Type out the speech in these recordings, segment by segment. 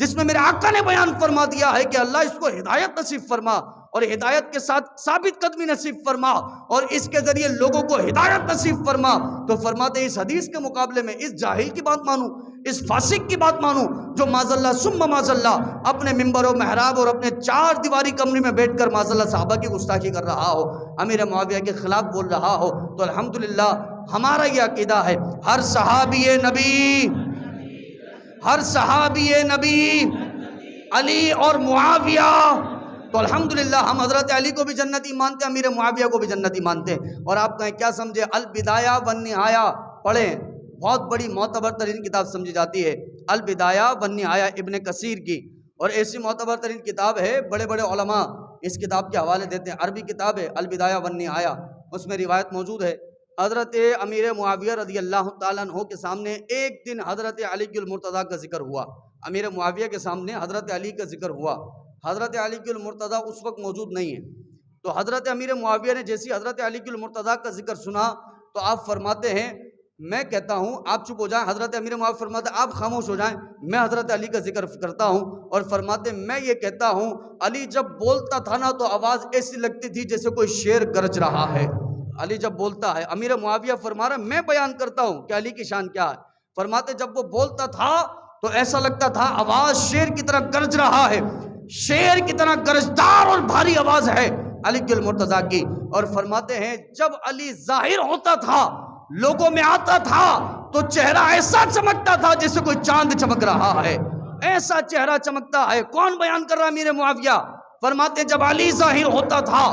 جس میں میرے آقا نے بیان فرما دیا ہے کہ اللہ اس کو ہدایت نصیب فرما اور ہدایت کے ساتھ ثابت قدمی نصیب فرما اور اس کے ذریعے لوگوں کو ہدایت نصیب فرما، تو فرماتے ہیں اس حدیث کے مقابلے میں اس جاہل کی بات مانوں، اس فاسق کی بات مانوں جو معاذ اللہ ثم معاذ اللہ اپنے ممبر و محراب اور اپنے 4 دیواری کمرے میں بیٹھ کر معاذ اللہ صحابہ کی گستاخی کر رہا ہو، امیر معاویہ کے خلاف بول رہا ہو، تو الحمدللہ ہمارا یہ عقیدہ ہے ہر صحابی نبی علی اور معاویہ، تو الحمدللہ ہم حضرت علی کو بھی جنتی مانتے ہیں، امیر معاویہ کو بھی جنتی مانتے ہیں۔ اور آپ کہیں کیا سمجھے؟ البدایہ والنہایہ پڑھیں، بہت بڑی معتبر ترین کتاب سمجھی جاتی ہے البدایہ والنہایہ ابن کثیر کی، اور ایسی معتبر ترین کتاب ہے، بڑے بڑے علماء اس کتاب کے حوالے دیتے ہیں، عربی کتاب ہے البدایہ والنہایہ، اس میں روایت موجود ہے حضرت امیر معاویہ رضی اللہ تعالیٰ عنہ کے سامنے ایک دن حضرت علی المرتضیٰ کا ذکر ہوا، امیر معاویہ کے سامنے حضرت علی کا ذکر ہوا، حضرت علی المرتضیٰ اس وقت موجود نہیں ہے، تو حضرت امیر معاویہ نے جیسی حضرت علی المرتضیٰ کا ذکر سنا تو آپ فرماتے ہیں میں کہتا ہوں آپ چپ ہو جائیں، حضرت امیر معاویہ فرماتے ہیں آپ خاموش ہو جائیں، میں حضرت علی کا ذکر کرتا ہوں، اور فرماتے ہیں میں یہ کہتا ہوں علی جب بولتا تھا نا تو آواز ایسی لگتی تھی جیسے کوئی شیر گرج رہا ہے، علی جب بولتا ہے، امیر معاویہ فرما رہا میں بیان کرتا ہوں کہ علی کی شان کیا ہے، فرماتے جب وہ بولتا تھا تو ایسا لگتا تھا آواز شیر کی طرح گرج رہا ہے، شیر کی طرح گرجدار اور بھاری آواز ہے علی المرتضیٰ کی، اور فرماتے ہیں جب علی ظاہر ہوتا تھا لوگوں میں آتا تھا تو چہرہ ایسا چمکتا تھا جیسے کوئی چاند چمک رہا ہے، ایسا چہرہ چمکتا ہے۔ کون بیان کر رہا ہے؟ امیر معاویہ فرماتے جب علی ظاہر ہوتا تھا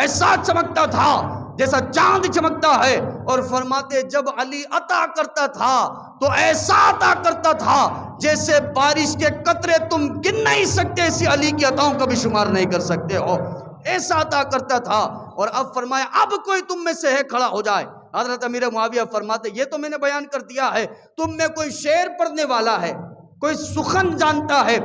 ایسا چمکتا تھا جیسا چاند چمکتا ہے، اور فرماتے جب علی عطا کرتا تھا تو ایسا عطا کرتا تھا جیسے بارش کے قطرے تم گن نہیں سکتے، ایسی علی کی عطاؤں کا بھی شمار نہیں کر سکتے ہو، ایسا عطا کرتا تھا۔ اور اب فرمایا اب کوئی تم میں سے ہے کھڑا ہو جائے، حضرت امیر معاویہ فرماتے یہ تو میں نے بیان کر دیا ہے، تم میں کوئی شعر پڑھنے والا ہے، کوئی سخن جانتا ہے،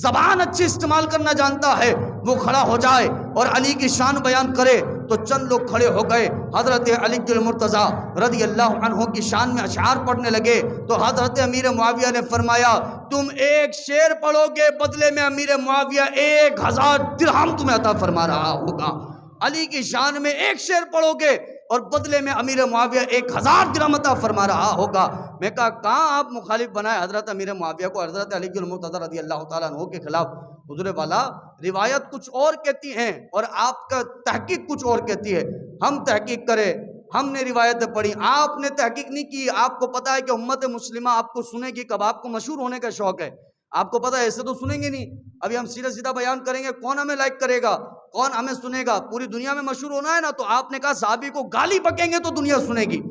زبان اچھی استعمال کرنا جانتا ہے، وہ کھڑا ہو جائے اور علی کی شان بیان کرے۔ تو چند لوگ کھڑے ہو گئے، حضرت علی المرتضیٰ رضی اللہ عنہ کی شان میں اشعار پڑھنے لگے، تو حضرت امیر معاویہ نے فرمایا تم ایک شعر پڑھو گے بدلے میں امیر معاویہ 1000 درہم تمہیں عطا فرما رہا ہوگا، علی کی شان میں ایک شعر پڑھو گے اور بدلے میں امیر معاویہ 1000 درہم عطا فرما رہا ہوگا۔ میں کہا کہاں آپ مخالف بنائے حضرت امیر معاویہ کو حضرت علی المرتضیٰ رضی اللہ تعالیٰ عنہ کے خلاف؟ حضور والا روایت کچھ اور کہتی ہیں اور آپ کا تحقیق کچھ اور کہتی ہے، ہم تحقیق کریں، ہم نے روایتیں پڑھی، آپ نے تحقیق نہیں کی۔ آپ کو پتا ہے کہ امت مسلمہ آپ کو سنے گی کب، آپ کو مشہور ہونے کا شوق ہے، آپ کو پتا ہے ایسے تو سنیں گے نہیں، ابھی ہم سیدھا سیدھا بیان کریں گے کون ہمیں لائک کرے گا، کون ہمیں سنے گا؟ پوری دنیا میں مشہور ہونا ہے نا، تو آپ نے کہا صحابی کو گالی بکیں گے تو دنیا سنے گی،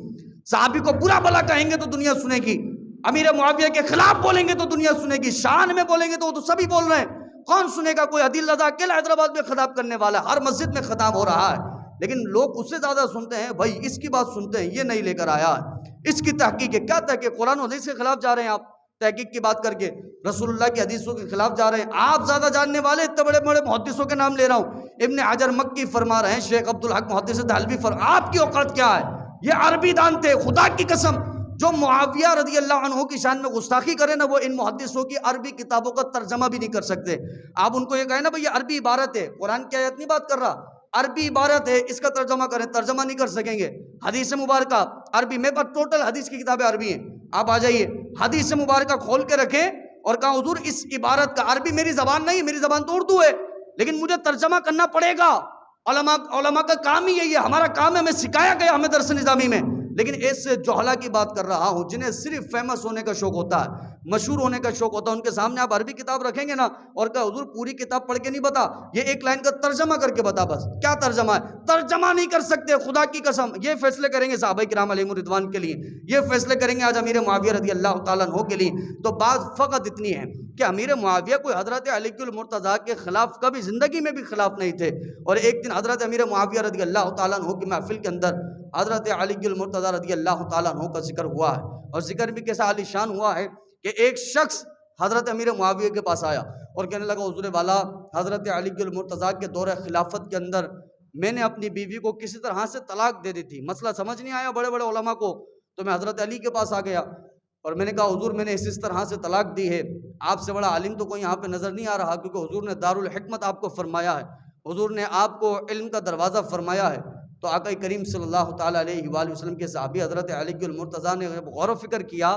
صحابی کو برا بھلا کہیں گے تو دنیا سنے گی، امیر معاویہ کے خلاف بولیں گے تو دنیا سنے گی، شان میں بولیں گے تو وہ تو سبھی بول رہے ہیں، کون سنے گا؟ کوئی عدیل رضا اکیلا حیدرآباد میں خطاب کرنے والا ہے، ہر مسجد میں خطاب ہو رہا ہے، لیکن لوگ اس سے زیادہ سنتے ہیں بھائی اس کی بات سنتے ہیں، یہ نہیں لے کر آیا ہے، اس کی تحقیق ہے۔ کیا تحقیق؟ قرآن و حدیث کے خلاف جا رہے ہیں آپ تحقیق کی بات کر کے، رسول اللہ کی حدیثوں کے خلاف جا رہے ہیں آپ، زیادہ جاننے والے اتنے بڑے بڑے محدثوں کے نام لے رہا ہوں، ابن حجر مکی فرما رہے ہیں، شیخ عبدالحق محدث دہلوی آپ کی اوقات کیا ہے؟ یہ عربی دان تھے، خدا کی قسم جو معاویہ رضی اللہ عنہ کی شان میں گستاخی کرے نا، وہ ان محدثوں کی عربی کتابوں کا ترجمہ بھی نہیں کر سکتے۔ آپ ان کو یہ کہیں نا بھئی یہ عربی عبارت ہے، قرآن کی آیت نہیں بات کر رہا، عربی عبارت ہے، اس کا ترجمہ کریں، ترجمہ نہیں کر سکیں گے۔ حدیث مبارکہ عربی، میرے پاس ٹوٹل حدیث کی کتابیں عربی ہیں، آپ آ جائیے حدیث مبارکہ کھول کے رکھیں اور کہا حضور اس عبارت کا عربی میری زبان نہیں، میری زبان تو اردو ہے، لیکن مجھے ترجمہ کرنا پڑے گا، علماء کا کام ہی یہی ہے، ہمارا کام ہے، ہمیں سکھایا گیا ہمیں درس نظامی میں۔ لیکن ایسے جوہلا کی بات کر رہا ہوں جنہیں صرف فیمس ہونے کا شوق ہوتا ہے، مشہور ہونے کا شوق ہوتا ہے، ان کے سامنے آپ عربی کتاب رکھیں گے نا اور کہا حضور پوری کتاب پڑھ کے نہیں بتا، یہ ایک لائن کا ترجمہ کر کے بتا، بس کیا ترجمہ ہے؟ ترجمہ نہیں کر سکتے، خدا کی قسم۔ یہ فیصلے کریں گے صحابہ کرام علیہم الرضوان کے لیے، یہ فیصلے کریں گے آج امیر معاویہ رضی اللہ تعالیٰ عنہ کے لیے۔ تو بات فقط اتنی ہے کہ امیر معاویہ کوئی حضرت علی المرتضیٰ کے خلاف کبھی زندگی میں بھی خلاف نہیں تھے، اور ایک دن حضرت امیر معاویہ رضی اللہ تعالیٰ عنہ کی محفل کے اندر حضرت علی المرتضیٰ رضی اللہ تعالیٰ عنہ کا ذکر ہوا ہے، اور ذکر بھی کیسا عالی شان ہوا ہے کہ ایک شخص حضرت امیر معاویہ کے پاس آیا اور کہنے لگا حضور والا حضرت علی المرتضیٰ کے دور خلافت کے اندر میں نے اپنی بیوی کو کسی طرح سے طلاق دے دی تھی، مسئلہ سمجھ نہیں آیا بڑے بڑے علماء کو، تو میں حضرت علی کے پاس آ گیا، اور میں نے کہا حضور میں نے اس طرح سے طلاق دی ہے، آپ سے بڑا عالم تو کوئی یہاں پہ نظر نہیں آ رہا، کیونکہ حضور نے دارالحکمت آپ کو فرمایا ہے، حضور نے آپ کو علم کا دروازہ فرمایا ہے۔ تو آقا کریم صلی اللہ تعالیٰ علیہ وآلہ وسلم کے صحابی حضرت علی المرتضیٰ نے جب غور و فکر کیا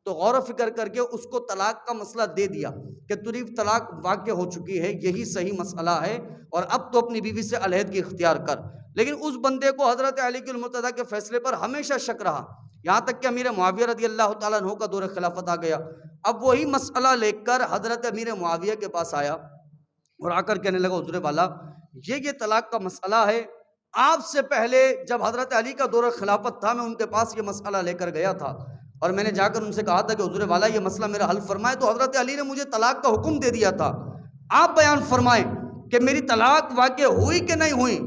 تو غور و فکر کر کے اس کو طلاق کا مسئلہ دے دیا کہ تجھے طلاق واقع ہو چکی ہے، یہی صحیح مسئلہ ہے، اور اب تو اپنی بیوی سے علیحدگی اختیار کر۔ لیکن اس بندے کو حضرت علی المرتضیٰ کے فیصلے پر ہمیشہ شک رہا، یہاں تک کہ امیر معاویہ رضی اللہ تعالیٰ عنہ کا دور خلافت آ گیا۔ اب وہی مسئلہ لے کر حضرت امیر معاویہ کے پاس آیا اور آ کر کہنے لگا حضور والا یہ طلاق کا مسئلہ ہے، آپ سے پہلے جب حضرت علی کا دور خلافت تھا میں ان کے پاس یہ مسئلہ لے کر گیا تھا، اور میں نے جا کر ان سے کہا تھا کہ حضور والا یہ مسئلہ میرا حل فرمائے، تو حضرت علی نے مجھے طلاق کا حکم دے دیا تھا، آپ بیان فرمائیں کہ میری طلاق واقع ہوئی کہ نہیں ہوئی۔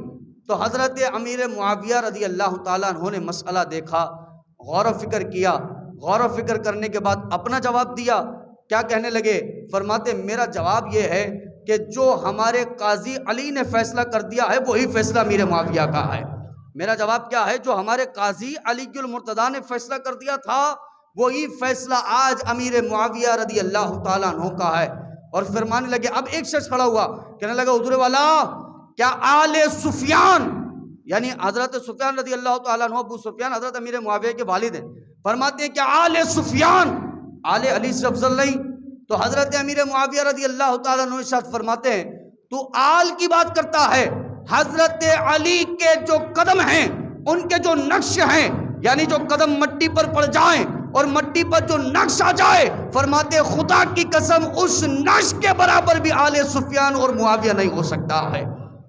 تو حضرت امیر معاویہ رضی اللہ تعالیٰ عنہ نے مسئلہ دیکھا، غور و فکر کیا، غور و فکر کرنے کے بعد اپنا جواب دیا۔ کیا کہنے لگے؟ فرماتے میرا جواب یہ ہے کہ جو ہمارے قاضی علی نے فیصلہ کر دیا ہے وہی فیصلہ امیر معاویہ کا ہے۔ میرا جواب کیا ہے؟ جو ہمارے قاضی علی المرتضیٰ نے فیصلہ کر دیا تھا وہی فیصلہ آج امیر معاویہ رضی اللہ تعالیٰ عنہ کا ہے۔ اور فرمانے لگے، اب ایک شخص کھڑا ہوا کہنے لگا حضور والا کیا آل سفیان، یعنی حضرت سفیان رضی اللہ تعالیٰ عنہ، ابو سفیان حضرت امیر معاویہ کے والد ہیں، فرماتے ہیں کہ آل سفیان آل علی سے افضل نہیں؟ تو حضرت امیر معاویہ رضی اللہ تعالیٰ عنہ ارشاد فرماتے ہیں تو آل کی بات کرتا ہے، حضرت علی کے جو قدم ہیں ان کے جو نقش ہیں، یعنی جو قدم مٹی پر پڑ جائیں اور مٹی پر جو نقش آ جائے، فرماتے خدا کی قسم اس نقش کے برابر بھی آل سفیان اور معاویہ نہیں ہو سکتا ہے،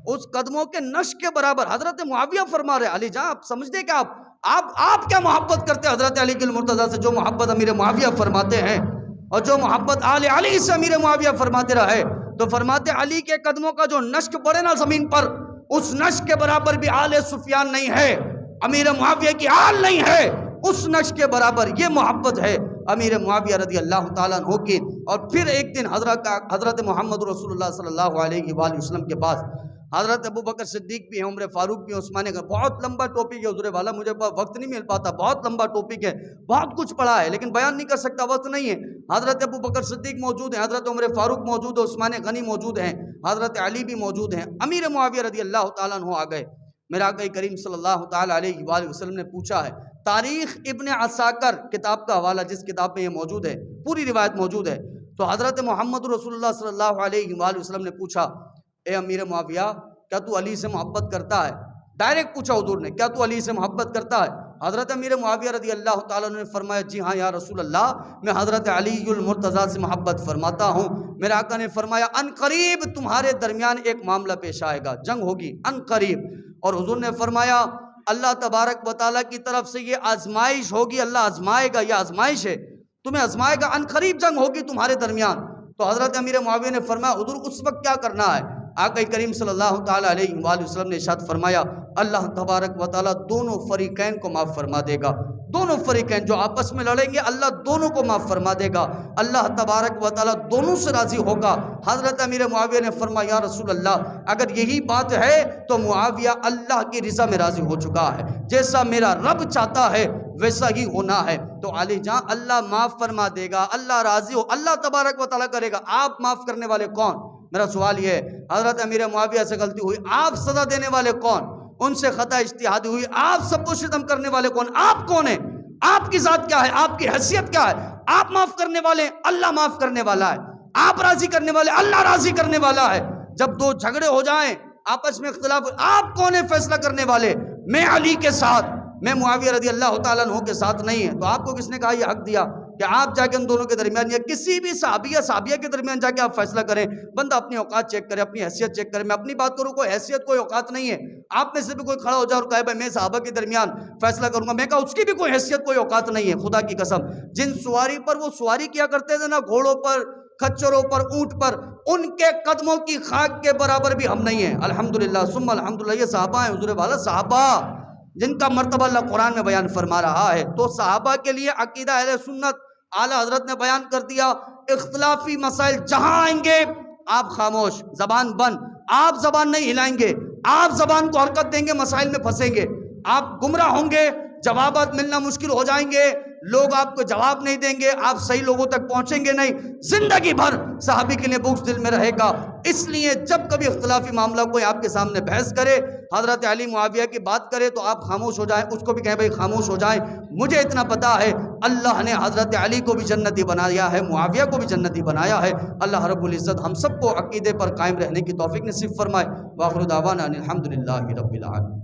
اس قدموں کے نقش کے برابر۔ حضرت معاویہ فرما رہے علی جان آپ سمجھتے کہ آپ کیا محبت کرتے حضرت علی المرتضیٰ سے، جو محبت امیر معاویہ فرماتے ہیں اور جو محبت آل علی سے امیر معاویہ فرماتے رہے، تو فرماتے علی کے قدموں کا جو نشق پڑے نا زمین پر، اس نشق کے برابر بھی آل سفیان نہیں ہے، امیر معاویہ کی آل نہیں ہے، اس نشق کے برابر یہ محبت ہے امیر معاویہ رضی اللہ تعالیٰ عنہ کی۔ اور پھر ایک دن حضرت محمد رسول اللہ صلی اللہ علیہ وآلہ وسلم کے پاس حضرت ابو بکر صدیق بھی ہیں، عمر فاروق بھی ہیں، عثمان غنی، بہت لمبا ٹاپک ہے حضور والا، مجھے وقت نہیں مل پاتا، بہت لمبا ٹاپک ہے، بہت کچھ پڑھا ہے لیکن بیان نہیں کر سکتا، وقت نہیں ہے۔ حضرت ابو بکر صدیق موجود ہیں، حضرت عمر فاروق موجود ہے، عثمان غنی موجود ہیں، حضرت علی بھی موجود ہیں، امیر معاویہ رضی اللہ تعالیٰ عنہ آ گئے۔ میرا آقا کریم صلی اللہ تعالیٰ علیہ وآلہ وسلم نے پوچھا ہے، تاریخ ابن عساکر کتاب کا حوالہ جس کتاب میں یہ موجود ہے، پوری روایت موجود ہے، تو حضرت محمد رسول اللہ صلی اللہ علیہ وآلہ وسلم نے پوچھا اے امیر معاویہ کیا تو علی سے محبت کرتا ہے؟ ڈائریکٹ پوچھا حضور نے، کیا تو علی سے محبت کرتا ہے؟ حضرت امیر معاویہ رضی اللہ تعالیٰ عنہ نے فرمایا جی ہاں یا رسول اللہ میں حضرت علی المرتضیٰ سے محبت فرماتا ہوں۔ میرے آقا نے فرمایا ان قریب تمہارے درمیان ایک معاملہ پیش آئے گا، جنگ ہوگی ان قریب۔ اور حضور نے فرمایا اللہ تبارک و تعالیٰ کی طرف سے یہ آزمائش ہوگی، اللہ آزمائے گا، یہ آزمائش ہے، تمہیں آزمائے گا، ان قریب جنگ ہوگی تمہارے درمیان۔ تو حضرت امیر معاویہ نے فرمایا حضور اس وقت کیا کرنا ہے؟ آقا کریم صلی اللہ تعالیٰ علیہ وآلہ وسلم نے ارشاد فرمایا اللہ تبارک و تعالیٰ دونوں فریقین کو معاف فرما دے گا، دونوں فریقین جو آپس میں لڑیں گے اللہ دونوں کو معاف فرما دے گا، اللہ تبارک و تعالیٰ دونوں سے راضی ہوگا۔ حضرت امیر معاویہ نے فرمایا یا رسول اللہ اگر یہی بات ہے تو معاویہ اللہ کی رضا میں راضی ہو چکا ہے، جیسا میرا رب چاہتا ہے ویسا ہی ہونا ہے۔ تو علی جان اللہ معاف فرما دے گا، اللہ راضی ہو، اللہ تبارک و تعالیٰ کرے گا، آپ معاف کرنے والے کون؟ میرا سوال یہ ہے حضرت امیر معاویہ سے غلطی ہوئی، آپ سزا دینے والے کون؟ ان سے خطا اجتہادی ہوئی، آپ سب کو ستم کرنے والے کون؟ آپ کون ہیں؟ آپ کی ذات کیا ہے؟ آپ کی حیثیت کیا ہے؟ آپ معاف کرنے والے، اللہ معاف کرنے والا ہے، آپ راضی کرنے والے، اللہ راضی کرنے والا ہے۔ جب دو جھگڑے ہو جائیں آپس میں اختلاف، آپ کون ہیں فیصلہ کرنے والے؟ میں علی کے ساتھ، میں معاویہ رضی اللہ تعالیٰ عنہ کے ساتھ نہیں ہے۔ تو آپ کو کس نے کہا یہ حق دیا کہ آپ جا کے ان دونوں کے درمیان یا کسی بھی صحابیہ کے درمیان جا کے آپ فیصلہ کریں؟ بندہ اپنی اوقات چیک کرے، اپنی حیثیت چیک کرے۔ میں اپنی بات کروں، کوئی حیثیت کوئی اوقات نہیں ہے، آپ میں سے بھی کوئی کھڑا ہو جائے اور کہے بھائی میں صحابہ کے درمیان فیصلہ کروں گا، میں کہا اس کی بھی کوئی حیثیت کوئی اوقات نہیں ہے۔ خدا کی قسم جن سواری پر وہ سواری کیا کرتے تھے نا، گھوڑوں پر، کھچروں پر، اونٹ پر، ان کے قدموں کی خاک کے برابر بھی ہم نہیں ہیں۔ الحمدللہ ثم الحمدللہ، یہ صحابہ ہیں حضور والا، صحابہ جن کا مرتبہ اللہ قرآن میں بیان فرما رہا ہے۔ تو صحابہ کے لیے عقیدہ اہل سنت اعلیٰ حضرت نے بیان کر دیا، اختلافی مسائل جہاں آئیں گے آپ خاموش، زبان بند، آپ زبان نہیں ہلائیں گے، آپ زبان کو حرکت دیں گے مسائل میں پھنسیں گے، آپ گمراہ ہوں گے، جوابات ملنا مشکل ہو جائیں گے، لوگ آپ کو جواب نہیں دیں گے، آپ صحیح لوگوں تک پہنچیں گے نہیں، زندگی بھر صحابی کے لیے بغض دل میں رہے گا۔ اس لیے جب کبھی اختلافی معاملہ کوئی آپ کے سامنے بحث کرے، حضرت علی معاویہ کی بات کرے تو آپ خاموش ہو جائیں، اس کو بھی کہیں بھائی خاموش ہو جائیں۔ مجھے اتنا پتا ہے اللہ نے حضرت علی کو بھی جنتی بنایا ہے، معاویہ کو بھی جنتی بنایا ہے۔ اللہ رب العزت ہم سب کو عقیدے پر قائم رہنے کی توفیق نصیب فرمائے۔ وآخر دعوانا ان الحمدللہ رب العالمین۔